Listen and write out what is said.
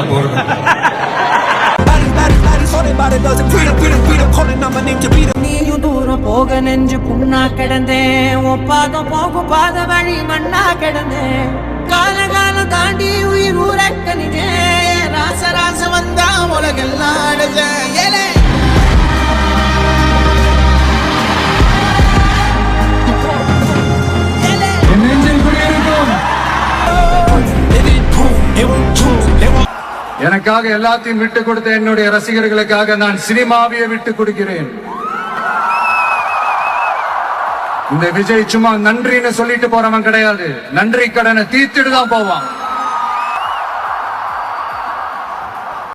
தான் போறது. நீயும் தூரம் போக நெஞ்சு புண்ணா கிடந்தேன், ஒப்பாதம் போகும் பாத வழி மண்ணா கிடந்தேன், காலகாலம் தாண்டி உயிர் ஊரக்கணிதேன், ராச ராச வந்தா உலகெல்லாம் அடைஞ்சேன். எனக்காக எல்லாத்தையும் விட்டு கொடுத்த என்னுடைய ரசிகர்களுக்காக நான் சினிமாவையே விட்டு கொடுக்கிறேன். இந்த விஜய் சும்மா நன்றின்னு சொல்லிட்டு போறவன் கிடையாது, நன்றி கடனை தீர்த்துட்டு தான் போவான்.